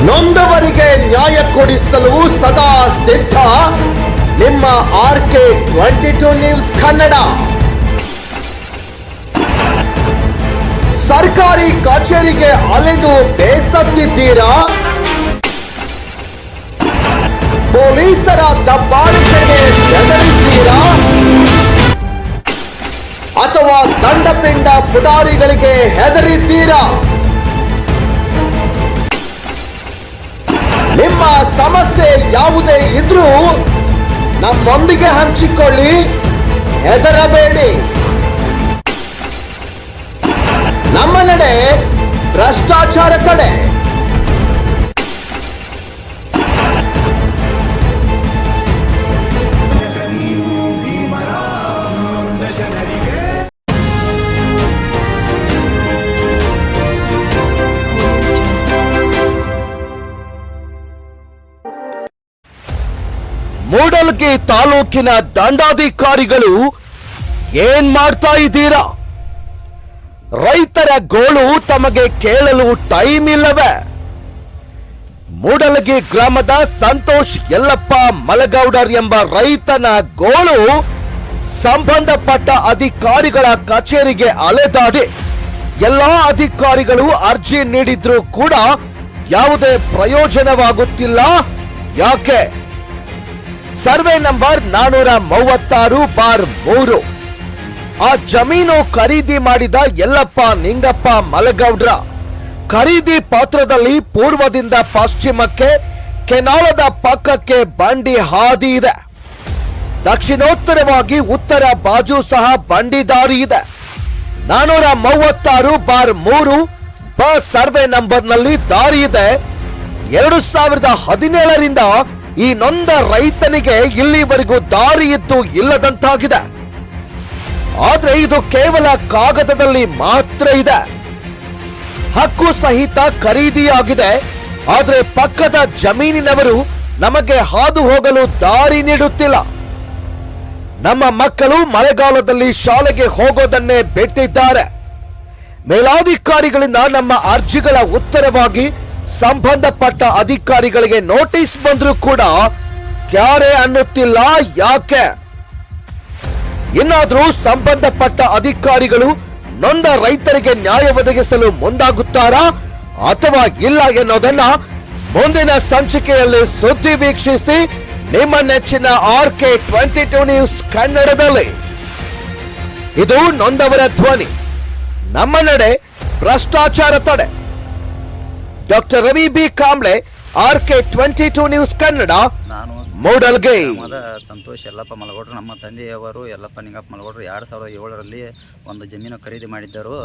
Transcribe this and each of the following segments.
ನೊಂದವರಿಗೆ ನ್ಯಾಯ ಕೊಡಿಸಲು ಸದಾ ಸಿದ್ಧ ನಿಮ್ಮ RK22 ನ್ಯೂಸ್ ಕನ್ನಡ. ಸರ್ಕಾರಿ ಕಚೇರಿಗೆ ಅಲೆದು ಬೇಸತ್ತಿದ್ದೀರಾ? ಪೊಲೀಸರ ದಬ್ಬಾಳಿಕೆಗೆ ಬೆದರಿದ್ದೀರಾ? ಅಥವಾ ದಂಡಪಿಂಡ ಪುಡಾರಿಗಳಿಗೆ ಹೆದರಿದ್ದೀರಾ? ನಿಮ್ಮ ಸಮಸ್ಯೆ ಯಾವುದೇ ಇದ್ರೂ ನಮ್ಮೊಂದಿಗೆ ಹಂಚಿಕೊಳ್ಳಿ, ಹೆದರಬೇಡಿ. ನಮ್ಮ ನಡೆ ಭ್ರಷ್ಟಾಚಾರ ತಡೆ. ಮೂಡಲಗಿ ತಾಲೂಕಿನ ದಂಡಾಧಿಕಾರಿಗಳು ಏನ್ ಮಾಡ್ತಾ ಇದ್ದೀರಾ? ರೈತರ ಗೋಳು ತಮಗೆ ಕೇಳಲು ಟೈಮ್ ಇಲ್ಲವೇ? ಮೂಡಲಗಿ ಗ್ರಾಮದ ಸಂತೋಷ್ ಯಲ್ಲಪ್ಪ ಮಲಗೌಡರ್ ಎಂಬ ರೈತನ ಗೋಳು ಸಂಬಂಧಪಟ್ಟ ಅಧಿಕಾರಿಗಳ ಕಚೇರಿಗೆ ಅಲೆದಾಡಿ ಎಲ್ಲಾ ಅಧಿಕಾರಿಗಳು ಅರ್ಜಿ ನೀಡಿದ್ರೂ ಕೂಡ ಯಾವುದೇ ಪ್ರಯೋಜನವಾಗುತ್ತಿಲ್ಲ. ಯಾಕೆ? ಸರ್ವೆ ನಂಬರ್ 436/3 ಆ ಜಮೀನು ಖರೀದಿ ಮಾಡಿದ ಯಲ್ಲಪ್ಪ ನಿಂಗಪ್ಪ ಮಲಗೌಡ್ರ ಖರೀದಿ ಪತ್ರದಲ್ಲಿ ಪೂರ್ವದಿಂದ ಪಶ್ಚಿಮಕ್ಕೆ ಕೆನಾಲದ ಪಕ್ಕಕ್ಕೆ ಬಂಡಿ ಹಾದಿ ಇದೆ. ದಕ್ಷಿಣೋತ್ತರವಾಗಿ ಉತ್ತರ ಬಾಜು ಸಹ ಬಂಡಿ ದಾರಿ ಇದೆ. 436/3 ಸರ್ವೆ ನಂಬರ್ನಲ್ಲಿ ದಾರಿ ಇದೆ. 2017ರಿಂದ ಈ ನೊಂದ ರೈತನಿಗೆ ಇಲ್ಲಿವರೆಗೂ ದಾರಿ ಇದ್ದು ಇಲ್ಲದಂತಾಗಿದೆ. ಆದ್ರೆ ಇದು ಕೇವಲ ಕಾಗದದಲ್ಲಿ ಮಾತ್ರ ಇದೆ. ಹಕ್ಕು ಸಹಿತ ಖರೀದಿಯಾಗಿದೆ. ಆದ್ರೆ ಪಕ್ಕದ ಜಮೀನಿನವರು ನಮಗೆ ಹಾದು ಹೋಗಲು ದಾರಿ ನೀಡುತ್ತಿಲ್ಲ. ನಮ್ಮ ಮಕ್ಕಳು ಮಳೆಗಾಲದಲ್ಲಿ ಶಾಲೆಗೆ ಹೋಗೋದನ್ನೇ ಬಿಟ್ಟಿದ್ದಾರೆ. ಮೇಲಾಧಿಕಾರಿಗಳಿಂದ ನಮ್ಮ ಅರ್ಜಿಗಳ ಉತ್ತರವಾಗಿ ಸಂಬಂಧಪಟ್ಟ ಅಧಿಕಾರಿಗಳಿಗೆ ನೋಟಿಸ್ ಬಂದ್ರೂ ಕೂಡ ಕ್ಯಾರೆ ಅನ್ನುತ್ತಿಲ್ಲ. ಯಾಕೆ? ಇನ್ನಾದ್ರೂ ಸಂಬಂಧಪಟ್ಟ ಅಧಿಕಾರಿಗಳು ನೊಂದ ರೈತರಿಗೆ ನ್ಯಾಯ ಒದಗಿಸಲು ಮುಂದಾಗುತ್ತಾರಾ ಅಥವಾ ಇಲ್ಲ ಎನ್ನುವುದನ್ನ ಮುಂದಿನ ಸಂಚಿಕೆಯಲ್ಲಿ ಸುದ್ದಿ ವೀಕ್ಷಿಸಿ. ನಿಮ್ಮ ನೆಚ್ಚಿನ RK22 ನ್ಯೂಸ್ ಕನ್ನಡದಲ್ಲಿ. ಇದು ನೊಂದವರ ಧ್ವನಿ. ನಮ್ಮ ನಡೆ ಭ್ರಷ್ಟಾಚಾರ ತಡೆ. Doctor Ravi B Kamble, RK22 news Kannada, Mudalagi. Santosh Yallappa ಮಲಗೌಡರು ನಮ್ಮ ತಂದೆಯವರು ಯಲ್ಲಪ್ಪ ನಿಂಗಪ್ಪ ಮಲಗೌಡರು 2007ರಲ್ಲಿ ಒಂದು ಜಮೀನು ಖರೀದಿ ಮಾಡಿದ್ದರು.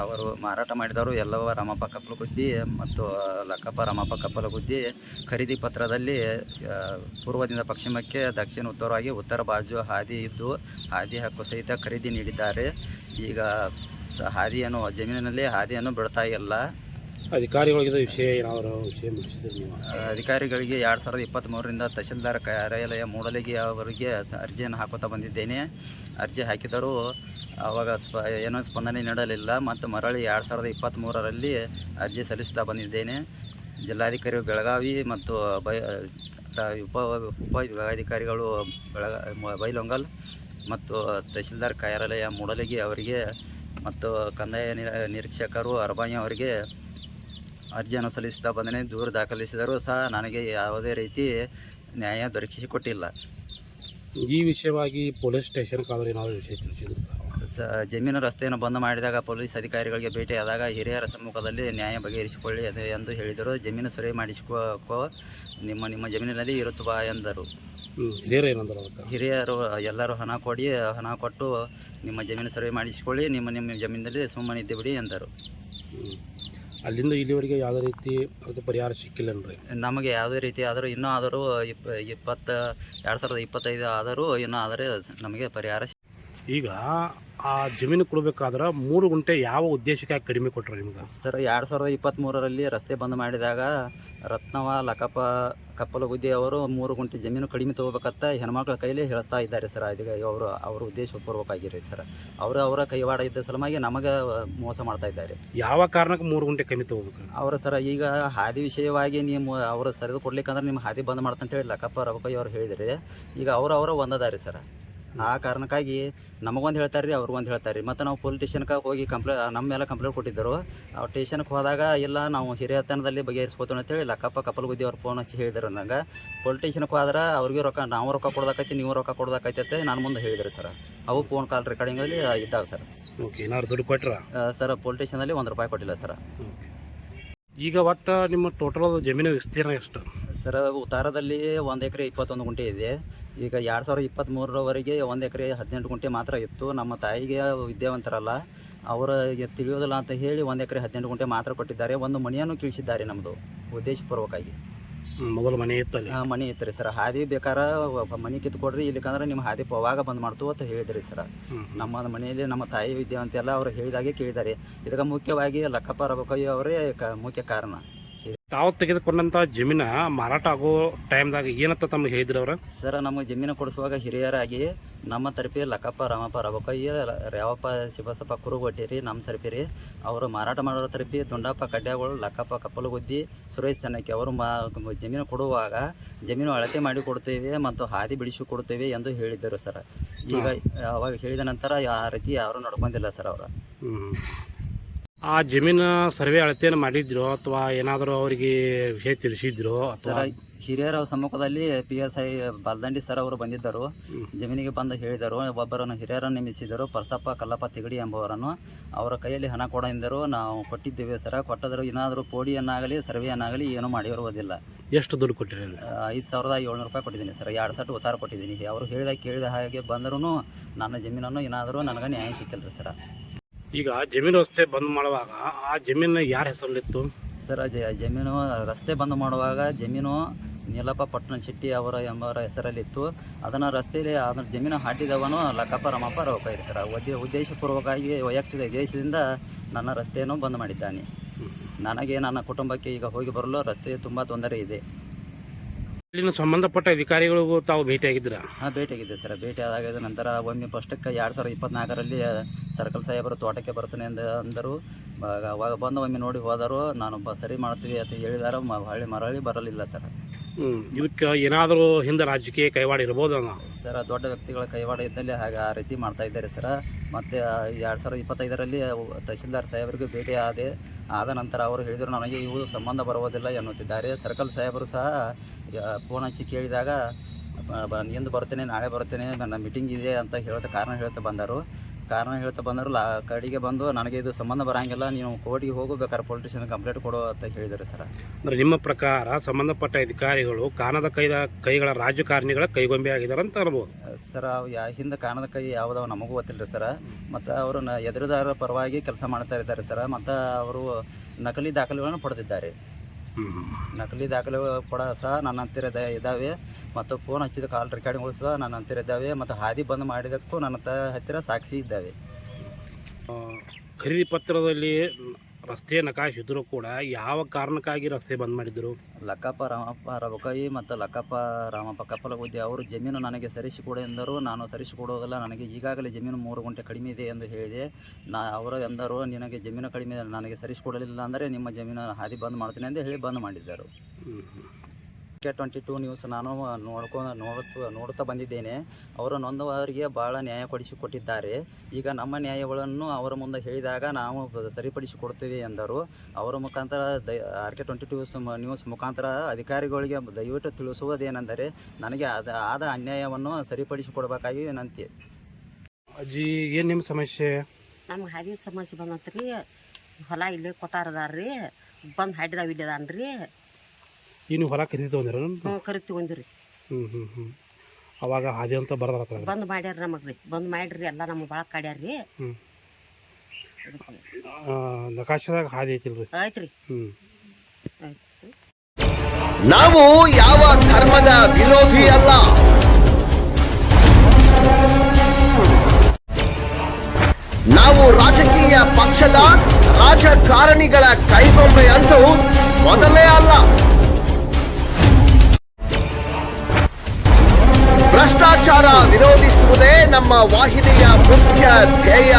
ಅವರು ಮಾರಾಟ ಮಾಡಿದವರು ಯಲ್ಲವ್ವ ರಾಮಪ್ಪ ಕಪ್ಪಲಗುದ್ದಿ ಮತ್ತು ಲಕ್ಕಪ್ಪ ರಾಮಪ್ಪ ಕಪ್ಪಲಗುದ್ದಿ. ಖರೀದಿ ಪತ್ರದಲ್ಲಿ ಪೂರ್ವದಿಂದ ಪಶ್ಚಿಮಕ್ಕೆ ದಕ್ಷಿಣ ಉತ್ತರವಾಗಿ ಉತ್ತರ ಬಾಜು ಹಾದಿ ಇದ್ದು ಹಾದಿ ಹಕ್ಕು ಸಹಿತ ಖರೀದಿ ನೀಡಿದ್ದಾರೆ. ಈಗ ಹಾದಿಯನ್ನು ಜಮೀನಿನಲ್ಲಿ ಹಾದಿಯನ್ನು ಬಿಡ್ತಾ ಇಲ್ಲ. ಅಧಿಕಾರಿಗಳಿಗೆ ವಿಷಯ ಏನಾದರೂ ವಿಷಯ ಮುಗಿಸಿದ್ರೆ ನೀವು? ಅಧಿಕಾರಿಗಳಿಗೆ 2023ರಿಂದ ತಹಶೀಲ್ದಾರ್ ಕಾರ್ಯಾಲಯ ಮೂಡಲಗಿ ಅವರಿಗೆ ಅರ್ಜಿಯನ್ನು ಹಾಕುತ್ತಾ ಬಂದಿದ್ದೇನೆ. ಅರ್ಜಿ ಹಾಕಿದರೂ ಆವಾಗ ಏನೋ ಸ್ಪಂದನೆ ನೀಡಲಿಲ್ಲ. ಮತ್ತು ಮರಳಿ 2023ರಲ್ಲಿ ಅರ್ಜಿ ಸಲ್ಲಿಸುತ್ತಾ ಬಂದಿದ್ದೇನೆ. ಜಿಲ್ಲಾಧಿಕಾರಿ ಬೆಳಗಾವಿ ಮತ್ತು ಉಪ ವಿಭಾಗಾಧಿಕಾರಿಗಳು ಬೈಲೊಂಗಲ್ ಮತ್ತು ತಹಶೀಲ್ದಾರ್ ಕಾರ್ಯಾಲಯ ಮೂಡಲಗಿ ಅವರಿಗೆ ಮತ್ತು ಕಂದಾಯ ನಿರೀಕ್ಷಕರು ಅರಬಾಯಿ ಅವರಿಗೆ ಅರ್ಜಿಯನ್ನು ಸಲ್ಲಿಸುತ್ತಾ ಬಂದೇನೆ. ದೂರು ದಾಖಲಿಸಿದರೂ ಸಹ ನನಗೆ ಯಾವುದೇ ರೀತಿ ನ್ಯಾಯ ದೊರಕಿಸಿಕೊಟ್ಟಿಲ್ಲ. ಈ ವಿಷಯವಾಗಿ ಪೊಲೀಸ್ ಸ್ಟೇಷನ್ಗೆ ಆದರೂ ಏನಾದರೂ ವಿಷಯ ತಿಳಿಸಿದ್ರು? ಜಮೀನು ರಸ್ತೆಯನ್ನು ಬಂದ್ ಮಾಡಿದಾಗ ಪೊಲೀಸ್ ಅಧಿಕಾರಿಗಳಿಗೆ ಭೇಟಿಯಾದಾಗ ಹಿರಿಯರ ಸಮ್ಮುಖದಲ್ಲಿ ನ್ಯಾಯ ಬಗೆಹರಿಸಿಕೊಳ್ಳಿ ಎಂದು ಹೇಳಿದರು. ಜಮೀನು ಸರಿ ಮಾಡಿಸಿಕೋ, ನಿಮ್ಮ ಜಮೀನಿನಲ್ಲಿ ಇರುತ್ತವಾ ಎಂದರು. ಹಿರಿಯರು ಏನಂದರು? ಹಿರಿಯರು ಎಲ್ಲರೂ ಹಣ ಕೊಟ್ಟು ನಿಮ್ಮ ಜಮೀನು ಸರ್ವೆ ಮಾಡಿಸಿಕೊಳ್ಳಿ, ನಿಮ್ಮ ಜಮೀನಿನಲ್ಲಿ ಸುಮ್ಮನಿದ್ದು ಬಿಡಿ ಎಂದರು. ಅಲ್ಲಿಂದ ಇಲ್ಲಿವರೆಗೆ ಯಾವುದೇ ರೀತಿ ಅದಕ್ಕೆ ಪರಿಹಾರ ಸಿಕ್ಕಿಲ್ಲನ್ರಿ? ನಮಗೆ ಯಾವುದೇ ರೀತಿ ಆದರೂ ಇನ್ನೂ ಆದರೂ 2025 ಆದರೂ ಇನ್ನೂ ಆದರೆ ನಮಗೆ ಪರಿಹಾರ. ಈಗ ಆ ಜಮೀನು ಕೊಡಬೇಕಾದ್ರೆ 3 ಗುಂಟೆ ಯಾವ ಉದ್ದೇಶಕ್ಕೆ ಕಡಿಮೆ ಕೊಟ್ಟರು ನಿಮ್ಗೆ? ಸರ್ 2023ರಲ್ಲಿ ರಸ್ತೆ ಬಂದ್ ಮಾಡಿದಾಗ ರತ್ನವ ಲಕಪ್ಪ ಕಪ್ಪಲಗುದ್ದಿ ಅವರು 3 ಗುಂಟೆ ಜಮೀನು ಕಡಿಮೆ ತೊಗೋಬೇಕಂತ ಹೆಣ್ಮಕ್ಳ ಕೈಲಿ ಹೇಳಿಸ್ತಾ ಇದ್ದಾರೆ ಸರ್. ಅದಕ್ಕೆ ಅವ್ರ ಉದ್ದೇಶಪೂರ್ವಕವಾಗಿರಿ ಸರ್. ಅವರ ಕೈವಾಡ ಇದ್ದ ಸಲುವಾಗಿ ನಮಗೆ ಮೋಸ ಮಾಡ್ತಾ ಇದ್ದಾರೆ. ಯಾವ ಕಾರಣಕ್ಕೆ 3 ಗುಂಟೆ ಕಮ್ಮಿ ತೊಗೋಬೇಕು? ಅವರ ಸರ ಈಗ ಹಾದಿ ವಿಷಯವಾಗಿ ನೀವು ಅವರು ಸರಿದು ಕೊಡ್ಲಿಕ್ಕಂದ್ರೆ ನಿಮ್ಮ ಹಾದಿ ಬಂದ್ ಮಾಡ್ತಂತೇಳಿ ಲಕ್ಕಪ್ಪ ರಬಕಯ್ಯ ಅವ್ರು ಹೇಳಿದರೆ ಈಗ ಅವರು ಒಂದದಾರಿ ಸರ್. ಆ ಕಾರಣಕ್ಕಾಗಿ ನಮಗೊಂದು ಹೇಳ್ತಾರೆ ರೀ, ಅವ್ರಿಗೊಂದು ಹೇಳ್ತಾರೆ ರೀ. ಮತ್ತು ನಾವು ಪೊಲೀಸ್ ಸ್ಟೇಷನ್ಗೆ ಹೋಗಿ ನಮ್ಮ ಮೇಲೆ ಕಂಪ್ಲೇಂಟ್ ಕೊಟ್ಟಿದ್ದರು. ಅವ್ರು ಸ್ಟೇಷನ್ಗೆ ಹೋದಾಗ ಇಲ್ಲ ನಾವು ಹಿರಿಯತನದಲ್ಲಿ ಬಗೆಹರಿಸ್ಕೋತೀವಿ ಅಂತೇಳಿ ಲಕ್ಕಪ್ಪ ಕಪ್ಪಲಗುದ್ದಿ ಅವ್ರು ಫೋನ್ ಹಚ್ಚಿ ಹೇಳಿದರು ನನಗೆ. ಪೊಲೀಸ್ ಸ್ಟೇಷನ್ಗೆ ಹೋದ್ರೆ ಅವ್ರಿಗೆ ನಾವು ರೊಕ್ಕ ಕೊಡೋದಕ್ಕೈತಿ ನೀವು ರೊಕ್ಕ ಕೊಡೋದಕ್ಕೈತಿ ಅಂತ ನಾನು ಮುಂದೆ ಹೇಳಿದ್ರು ಸರ್. ಅವು ಫೋನ್ ಕಾಲ್ ರೆಕಾರ್ಡಿಂಗಲ್ಲಿ ಇದ್ದಾವೆ ಸರ್. ಓಕೆ, ಏನಾದ್ರು ದುಡ್ಡು ಕೊಟ್ಟರೆ ಸರ್ ಪೊಲೀಸ್ ಸ್ಟೇಷನಲ್ಲಿ ₹1 ಕೊಟ್ಟಿಲ್ಲ ಸರ್. ಈಗ ಒಟ್ಟು ನಿಮ್ಮ ಟೋಟಲ್ ಜಮೀನು ವಿಸ್ತೀರ್ಣ ಎಷ್ಟು? ಸರ್ ಉತ್ತಾರದಲ್ಲಿ 1 ಎಕರೆ 21 ಗುಂಟೆ ಇದೆ. ಈಗ 2023ರವರೆಗೆ 1 ಎಕರೆ 18 ಗುಂಟೆ ಮಾತ್ರ ಇತ್ತು. ನಮ್ಮ ತಾಯಿಗೆ ವಿದ್ಯಾವಂತರಲ್ಲ, ಅವರಿಗೆ ತಿಳಿಯೋದಿಲ್ಲ ಅಂತ ಹೇಳಿ 1 ಎಕರೆ 18 ಗುಂಟೆ ಮಾತ್ರ ಕೊಟ್ಟಿದ್ದಾರೆ. ಒಂದು ಮನೆಯನ್ನು ಕೀಳಿಸಿದ್ದಾರೆ ನಮ್ಮದು ಉದ್ದೇಶಪೂರ್ವಕವಾಗಿ. ಮೊದಲು ಮನೆ ಇತ್ತಲ್ಲಿ? ಮನೆ ಇತ್ತು ರೀ ಸರ್. ಹಾದಿ ಬೇಕಾರೆ ಮನೆ ಕಿತ್ಕೊಡ್ರಿ, ಇಲ್ಲಿಕಂದ್ರೆ ನಿಮ್ಮ ಹಾದಿ ಅವಾಗ ಬಂದ್ ಮಾಡ್ತು ಅಂತ ಹೇಳಿದ್ರಿ ಸರ್. ನಮ್ಮ ಮನೆಯಲ್ಲಿ ನಮ್ಮ ತಾಯಿ ವಿದ್ಯಾವಂತ ಎಲ್ಲ ಅವ್ರು ಹೇಳಿದಾಗೆ ಕೇಳಿದ್ದಾರೆ. ಇದಕ್ಕೆ ಮುಖ್ಯವಾಗಿ ಲಕ್ಕಪ್ಪ ರಬಕಯ್ಯ ಅವರೇ ಮುಖ್ಯ ಕಾರಣ. ತಾವು ತೆಗೆದುಕೊಂಡಂಥ ಜಮೀನ ಮಾರಾಟ ಆಗೋ ಟೈಮ್ದಾಗ ಏನಂತ ತಮಗೆ ಹೇಳಿದ್ರು ಅವರು? ಸರ್ ನಮಗೆ ಜಮೀನು ಕೊಡಿಸುವಾಗ ಹಿರಿಯರಾಗಿ ನಮ್ಮ ತರಪಿ ಲಕ್ಕಪ್ಪ ರಾಮಪ್ಪ ರಬಕಯ್ಯ, ರೇವಪ್ಪ ಶಿವಸಪ್ಪ ಕುರುಗೊಟ್ಟಿರಿ ನಮ್ಮ ತರಪಿ ರೀ. ಅವರು ಮಾರಾಟ ಮಾಡೋರ ತರಪಿ ದುಂಡಪ್ಪ ಕಡ್ಯಾಗಳು, ಲಕ್ಕಪ್ಪ ಕಪ್ಪಲಗುದ್ದಿ, ಸುರೇಶ್ ಸನ್ನಕ್ಕೆ ಅವರು ಜಮೀನು ಕೊಡುವಾಗ ಜಮೀನು ಅಳತೆ ಮಾಡಿ ಕೊಡ್ತೇವೆ ಮತ್ತು ಹಾದಿ ಬಿಡಿಸಿ ಕೊಡ್ತೇವೆ ಎಂದು ಹೇಳಿದ್ದರು ಸರ್. ಈಗ ಅವಾಗ ಹೇಳಿದ ನಂತರ ಆ ರೀತಿ ಯಾರು ನಡ್ಕೊಂಡಿಲ್ಲ ಸರ್ ಅವರು. ಆ ಜಮೀನು ಸರ್ವೆ ಅಳತೆಯನ್ನು ಮಾಡಿದ್ರು ಅಥವಾ ಏನಾದರೂ ಅವರಿಗೆ ವಿಷಯ ತಿಳಿಸಿದ್ರು? ಸರ್ ಹಿರಿಯರ ಸಮ್ಮುಖದಲ್ಲಿ PSI ಬಾಲ್ದಂಡಿ ಸರ್ ಅವರು ಬಂದಿದ್ದರು. ಜಮೀನಿಗೆ ಬಂದು ಹೇಳಿದರು. ಒಬ್ಬರನ್ನು ಹಿರಿಯರನ್ನು ನೇಮಿಸಿದರು, ಪರಸಪ್ಪ ಕಲ್ಲಪ್ಪ ತಿಗಡಿ ಎಂಬುವರನ್ನು. ಅವರ ಕೈಯಲ್ಲಿ ಹಣ ಕೊಡ ಎಂದರು. ನಾವು ಕೊಟ್ಟಿದ್ದೇವೆ ಸರ್. ಕೊಟ್ಟದರೂ ಏನಾದರೂ ಪೋಡಿಯನ್ನಾಗಲಿ ಸರ್ವೆಯನ್ನಾಗಲಿ ಏನೂ ಮಾಡಿರುವುದಿಲ್ಲ. ಎಷ್ಟು ದುಡ್ಡು ಕೊಟ್ಟಿರಿ? ₹5,700 ಕೊಟ್ಟಿದ್ದೀನಿ ಸರ್. 2 ಸೆಟ್ ಉತ್ತಾರ ಕೊಟ್ಟಿದ್ದೀನಿ. ಅವರು ಕೇಳಿದ ಹಾಗೆ ಬಂದರೂ ನನ್ನ ಜಮೀನನ್ನು ಏನಾದರೂ ನನಗೆ ನ್ಯಾಯ ಸಿಕ್ಕಿಲ್ಲ ಸರ್. ಈಗ ಜಮೀನು ರಸ್ತೆ ಬಂದ್ ಮಾಡುವಾಗ ಆ ಜಮೀನು ಯಾರ ಹೆಸರಲ್ಲಿತ್ತು ಸರ್? ಜಮೀನು ರಸ್ತೆ ಬಂದ್ ಮಾಡುವಾಗ ಜಮೀನು ನೀಲಪ್ಪ ಪಟ್ಟಣ ಶೆಟ್ಟಿ ಎಂಬವರ ಹೆಸರಲ್ಲಿತ್ತು. ಅದನ್ನು ರಸ್ತೆಯಲ್ಲಿ ಅದರ ಜಮೀನು ಹಾಟಿದವನು ಲಕ್ಕಪ್ಪ ರಾಮಪ್ಪ ರಬಕಯ್ಯ ಸರ್. ಉದ್ದೇಶಪೂರ್ವಕವಾಗಿ ವೈಯಕ್ತಿಕ ಉದ್ದೇಶದಿಂದ ನನ್ನ ರಸ್ತೆಯನ್ನು ಬಂದ್ ಮಾಡಿದ್ದಾನೆ. ನನಗೆ ನನ್ನ ಕುಟುಂಬಕ್ಕೆ ಈಗ ಹೋಗಿ ಬರಲು ರಸ್ತೆ ತುಂಬ ತೊಂದರೆ ಇದೆ. ಇಲ್ಲಿನ ಸಂಬಂಧಪಟ್ಟ ಅಧಿಕಾರಿಗಳಿಗೂ ತಾವು ಭೇಟಿಯಾಗಿದ್ದೀರಾ? ಭೇಟಿಯಾಗಿದ್ದೆ ಸರ್. ಭೇಟಿಯಾದ ನಂತರ ಒಮ್ಮೆ ಫಸ್ಟಕ್ಕೆ 2024ರಲ್ಲಿ ಸರ್ಕಲ್ ಸಾಹೇಬರು ತೋಟಕ್ಕೆ ಬರ್ತಾನೆ ಅಂದರು. ಅವಾಗ ಬಂದು ಒಮ್ಮೆ ನೋಡಿ ಹೋದರು. ನಾನು ಸರಿ ಮಾಡ್ತೀವಿ ಅಂತ ಹೇಳಿದಾರೆ. ಮರಳಿ ಬರಲಿಲ್ಲ ಸರ್. ಇದಕ್ಕೆ ಏನಾದರೂ ಹಿಂದೆ ರಾಜಕೀಯ ಕೈವಾಡ ಇರ್ಬೋದು ಸರ್? ದೊಡ್ಡ ವ್ಯಕ್ತಿಗಳ ಕೈವಾಡ ಇದ್ದಲ್ಲಿ ಹಾಗೆ ಆ ರೀತಿ ಮಾಡ್ತಾ ಇದ್ದಾರೆ ಸರ್. ಮತ್ತು 2025ರಲ್ಲಿ ತಹಶೀಲ್ದಾರ್ ಸಾಹೇಬರಿಗೂ ಭೇಟಿ ಆದ ನಂತರ ಅವರು ಹೇಳಿದರು ನನಗೆ ಇವು ಸಂಬಂಧ ಬರುವುದಿಲ್ಲ ಎನ್ನುತ್ತಿದ್ದಾರೆ. ಸರ್ಕಲ್ ಸಾಹೇಬರು ಸಹ ಫೋನ್ ಹಚ್ಚಿ ಕೇಳಿದಾಗ ಎಂದು ಬರ್ತೇನೆ, ನಾಳೆ ಬರ್ತೇನೆ, ನನ್ನ ಮೀಟಿಂಗ್ ಇದೆ ಅಂತ ಕಾರಣ ಹೇಳ್ತಾ ಬಂದರು. ಕಡೆಗೆ ಬಂದು ನನಗೆ ಇದು ಸಂಬಂಧ ಬರೋಂಗಿಲ್ಲ, ನೀವು ಕೋರ್ಟಿಗೆ ಹೋಗಬೇಕಾದ್ರೆ ಪೊಲೀಸ್ ಸ್ಟೇಷನ್ ಕಂಪ್ಲೇಂಟ್ ಕೊಡು ಅಂತ ಹೇಳಿದ್ದಾರೆ ಸರ್. ಅಂದರೆ ನಿಮ್ಮ ಪ್ರಕಾರ ಸಂಬಂಧಪಟ್ಟ ಅಧಿಕಾರಿಗಳು ಕಾಣದ ಕೈಗಳ ರಾಜಕಾರಣಿಗಳ ಕೈಗೊಂಬೆ ಆಗಿದ್ದಾರೆ ಅಂತ ಅನ್ಬೋದು ಸರ್? ಹಿಂದೆ ಕಾಣದ ಕೈ ಯಾವುದೋ ನಮಗೂ ಗೊತ್ತಿಲ್ಲ ಸರ್. ಮತ್ತು ಅವರು ಎದುರುದಾರರ ಪರವಾಗಿ ಕೆಲಸ ಮಾಡ್ತಾ ಇದ್ದಾರೆ ಸರ್. ಮತ್ತು ಅವರು ನಕಲಿ ದಾಖಲೆಗಳನ್ನು ಪಡೆದಿದ್ದಾರೆ. ನಕಲಿ ದಾಖಲೆ ಕೂಡ ಸಹ ನನ್ನ ಹತ್ತಿರ ಇದ್ದಾವೆ. ಮತ್ತು ಫೋನ್ ಹಚ್ಚಿದ ಕಾಲ್ ರೆಕಾರ್ಡಿಂಗ್ಗಳು ಸಹ ನನ್ನ ಹತ್ತಿರ ಇದ್ದಾವೆ. ಮತ್ತು ಹಾದಿ ಬಂದ್ ಮಾಡಿದಕ್ಕೂ ನನ್ನ ಹತ್ತಿರ ಸಾಕ್ಷಿ ಇದ್ದಾವೆ. ಖರೀದಿ ಪತ್ರದಲ್ಲಿ ರಸ್ತೆ ನಕಾಶೆ ಇದ್ದರೂ ಕೂಡ ಯಾವ ಕಾರಣಕ್ಕಾಗಿ ರಸ್ತೆ ಬಂದ್ ಮಾಡಿದ್ರು? ಲಕ್ಕಪ್ಪ ರಾಮಪ್ಪ ರಬಕಯ್ಯ ಮತ್ತು ಲಕ್ಕಪ್ಪ ರಾಮಪ್ಪ ಕಪ್ಪಲಗುದ್ದಿ ಅವರು ಜಮೀನು ನನಗೆ ಸರಿಸಿಕೊಡು ಎಂದರು. ನಾನು ಸರಿಸಿಕೊಡುವುದಿಲ್ಲ, ನನಗೆ ಈಗಾಗಲೇ ಜಮೀನು 3 ಗುಂಟೆ ಕಡಿಮೆ ಇದೆ ಎಂದು ಹೇಳಿದೆ. ಅವರು ಎಂದರು ನಿನಗೆ ಜಮೀನು ಕಡಿಮೆ ನನಗೆ ಸರಿಸಿಕೊಡಲಿಲ್ಲ ಅಂದರೆ ನಿಮ್ಮ ಜಮೀನು ಹಾದಿ ಬಂದ್ ಮಾಡ್ತೀನಿ ಎಂದು ಹೇಳಿ ಬಂದ್ ಮಾಡಿದ್ದರು. K22 ನ್ಯೂಸ್ ನಾನು ನೋಡುತ್ತಾ ಬಂದಿದ್ದೇನೆ. ಅವರು ನೊಂದವರಿಗೆ ಭಾಳ ನ್ಯಾಯ ಕೊಟ್ಟಿದ್ದಾರೆ. ಈಗ ನಮ್ಮ ನ್ಯಾಯಗಳನ್ನು ಅವರ ಮುಂದೆ ಹೇಳಿದಾಗ ನಾವು ಸರಿಪಡಿಸಿಕೊಡ್ತೇವೆ ಎಂದರು. ಅವರ ಮುಖಾಂತರ K22 ನ್ಯೂಸ್ ಮುಖಾಂತರ ಅಧಿಕಾರಿಗಳಿಗೆ ದಯವಿಟ್ಟು ತಿಳಿಸುವುದೇನೆಂದರೆ ನನಗೆ ಆದ ಅನ್ಯಾಯವನ್ನು ಸರಿಪಡಿಸಿಕೊಡಬೇಕಾಗಿ ವಿನಂತಿ. ಅಜ್ಜಿ, ಏನು ನಿಮ್ಮ ಸಮಸ್ಯೆ? ನಮ್ಗೆ ಹಾದಿ ಸಮಸ್ಯೆ ಬಂದತ್ರಿ. ಹೊಲ ಇಲ್ಲೇ ಕೊಟ್ಟಾರದಾರ್ರಿ, ಬಂದು ಹಾಡಿದಾವ ಇಲ್ಲದಾನ್ರಿ. ನೀವು ಹೊಲ ಖರೀದಿ ತೊಗೊಂಡಿರ? ಖರೀದಿ ತೊಗೊಂಡಿರಿ. ಅವಾಗ ಹಾದಿ ಅಂತ ಬರ್ದಾರ ಬಂದ್ ಮಾಡ್ಯಾರ ನಮಗೆ ರೀ. ಬಂದ್ ಮಾಡ್ರಿ ಎಲ್ಲ ನಮಗೆ ಭಾಳ ಕಾಡ್ಯಾರ್ರಿ. ನಕಾಶದಾಗ ಹಾದಿ ಐತಿಲ್ರಿ? ಆಯ್ತ್ರಿ. ನಾವು ಯಾವ ಧರ್ಮದ ವಿರೋಧಿ ಅಲ್ಲ. ನಾವು ರಾಜಕೀಯ ಪಕ್ಷದ ರಾಜಕಾರಣಿಗಳ ಕೈಗೊಂಬೆ ಅಂತೂ ಮೊದಲೇ ಅಲ್ಲ. ಭ್ರಷ್ಟಾಚಾರ ವಿರೋಧಿಸುವುದೇ ನಮ್ಮ ವಾಹಿನಿಯ ಮುಖ್ಯ ಧ್ಯೇಯ.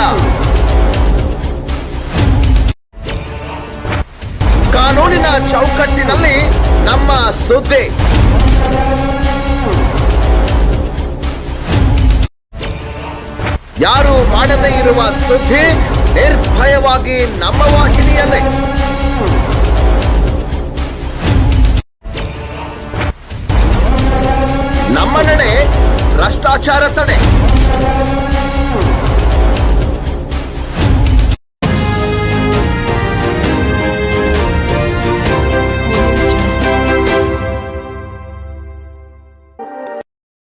ಕಾನೂನಿನ ಚೌಕಟ್ಟಿನಲ್ಲಿ ನಮ್ಮ ಸುದ್ದಿ. ಯಾರು ಮಾಡದೇ ಇರುವ ಸುದ್ದಿ ನಿರ್ಭಯವಾಗಿ ನಮ್ಮ ವಾಹಿನಿಯಲ್ಲೇ. ನಮ್ಮ ನಡೆ ಭ್ರಷ್ಟಾಚಾರ ತಡೆ.